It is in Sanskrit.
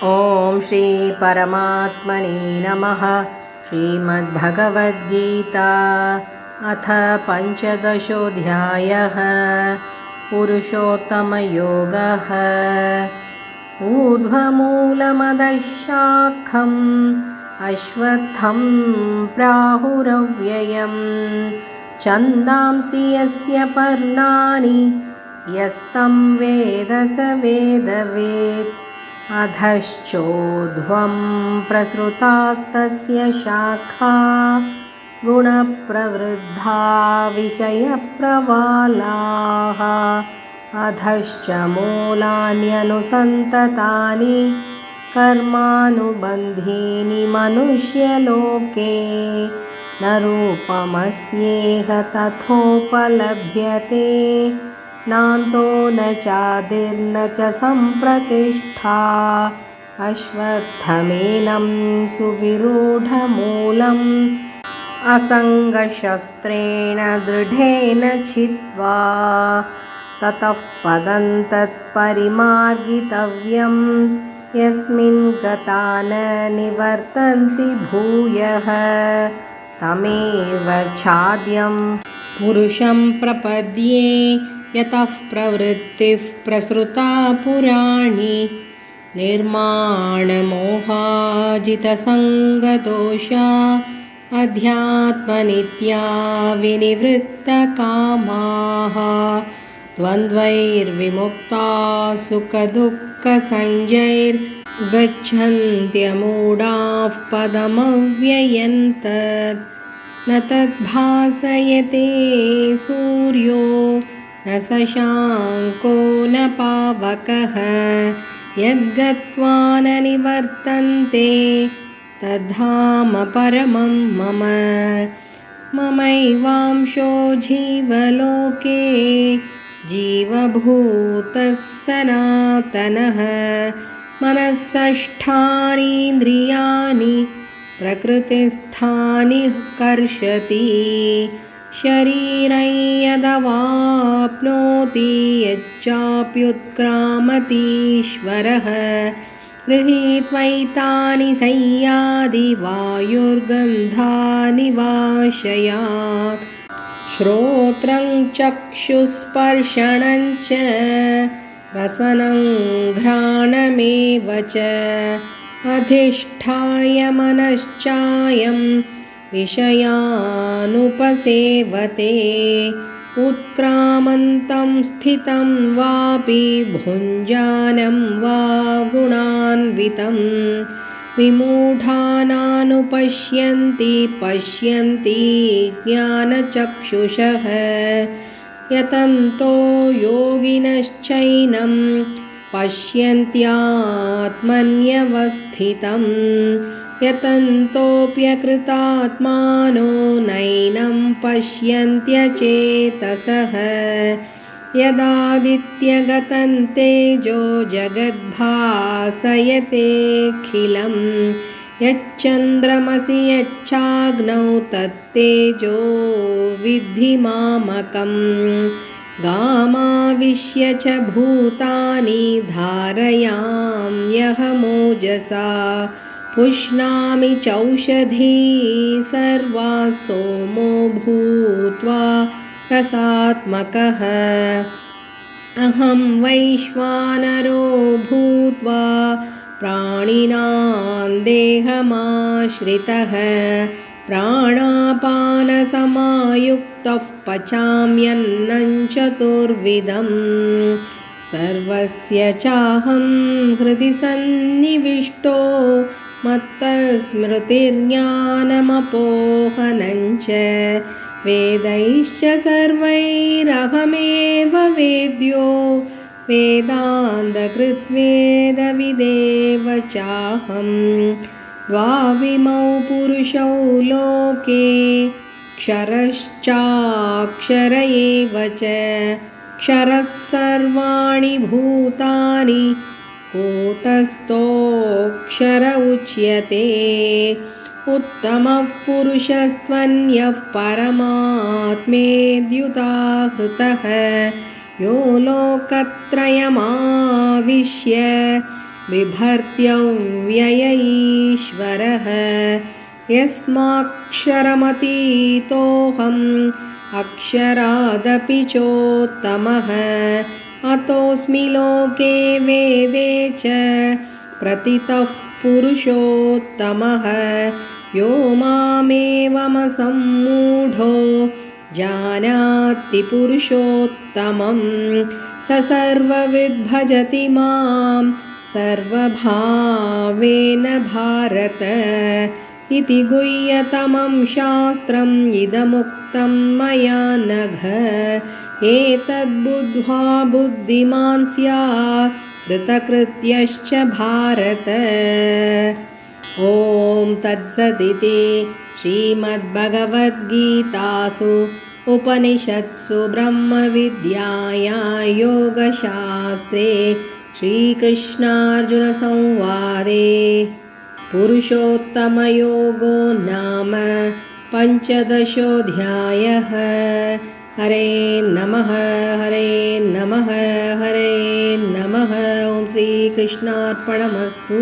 ॐ श्री परमात्मने नमः। श्रीमद्भगवद्गीता अथ पञ्चदशोऽध्यायः। पुरुषोत्तमयोगः। ऊर्ध्वमूलमधः शाखम् अश्वत्थं प्राहुरव्ययम् छन्दांसि यस्य पर्णानि यस्तं वेद स वेदवेत्। अधश्चोर्ध्वं प्रसृतास्तस्य शाखा गुणप्रवृद्धा विषयप्रवालाः। अधश्च मूलान्यनुसन्ततानि कर्मानुबन्धीनि मनुष्यलोके। न रूपमस्येह तथोपलभ्यते नान्तो न चादिर्न च सम्प्रतिष्ठा। अश्वत्थमेनं सुविरूढमूलम् असङ्गशस्त्रेण दृढेन छित्त्वा ततः पदं तत्परिमार्गितव्यं यस्मिन् गता न निवर्तन्ति भूयः। तमेव चाद्यं पुरुषं प्रपद्ये यतः प्रवृत्तिः प्रसृता पुराणी। निर्माणमोहाजितसङ्गदोषा अध्यात्मनित्या विनिवृत्तकामाः। द्वन्द्वैर्विमुक्ता सुखदुःखसंज्ञैर्गच्छन्त्यमूढाः पदमव्ययं तत्। न तद्भासयते सूर्यो न शशाङ्को न पावकः यद्गत्वा न निवर्तन्ते तद्धाम परमं मम। ममैवांशो जीवलोके जीवभूतः सनातनः। मनःषष्ठानीन्द्रियाणि प्रकृतिस्थानि कर्षति। शरीरं यदवाप्नोति यच्चाप्युत्क्रामतीश्वरः। गृहीत्वैतानि संयादि वायुर्गन्धानि वाशयात्। श्रोत्रं चक्षुस्पर्शनं च रसनं घ्राणमेव च। अधिष्ठाय मनश्चायं विषयानुपसेवते। उत्क्रामन्तं स्थितं वापि भुञ्जानं वा गुणान्वितं। विमूढानानुपश्यन्ति पश्यन्ति ज्ञानचक्षुषः। यतन्तो योगिनश्चैनं पश्यन्त्यात्मन्यवस्थितं। यतन्तोऽप्यकृतात्मानो नैनं पश्यन्त्यचेतसः। यदादित्यगतं तेजो जगद्भासयतेऽखिलं। यच्चन्द्रमसि यच्चाग्नौ तत्तेजो विद्धि मामकम्। गामाविश्य च भूतानि धारयाम्यहमोजसा। पुष्णामि चौषधी सर्वा सोमो भूत्वा रसात्मकः। अहं वैश्वानरो भूत्वा प्राणिनां देहमाश्रितः। प्राणापानसमायुक्तः पचाम्यन्नं चतुर्विधं। सर्वस्य चाहं हृदि सन्निविष्टो मत्तस्मृतिर्ज्ञानमपोहनं च। वेदैश्च सर्वैरहमेव वेद्यो वेदान्तकृद्वेदविदेव चाहं। द्वाविमौ पुरुषौ लोके क्षरश्चाक्षर एव च। क्षरः सर्वाणि भूतानि कूटस्थोऽक्षर उच्यते। उत्तमः पुरुषस्त्वन्यः परमात्मेत्युदाहृतः। यो लोकत्रयमाविश्य बिभर्त्यव्यय ईश्वरः यस्माक्षरमतीतोऽहम् अक्षरादपि चोत्तमः अतोऽस्मि लोके वेदे च प्रतितः पुरुषोत्तमः यो मामेवमसम्मूढो जानाति पुरुषोत्तमं स सर्वविद्भजति मां सर्वभावेन भारत इति गुह्यतमं शास्त्रम् इदमुक्तं मया नघ एतद्बुद्ध्वा बुद्धिमान् स्यात् कृतकृत्यश्च भारत ॐ तत्सदिति श्रीमद्भगवद्गीतासु उपनिषत्सु ब्रह्मविद्यायां योगशास्त्रे श्रीकृष्णार्जुनसंवादे पुरुषोत्तमयोगो नाम पञ्चदशोऽध्यायः। हरे नमः हरे नमः हरे नमः। ॐ श्रीकृष्णार्पणमस्तु।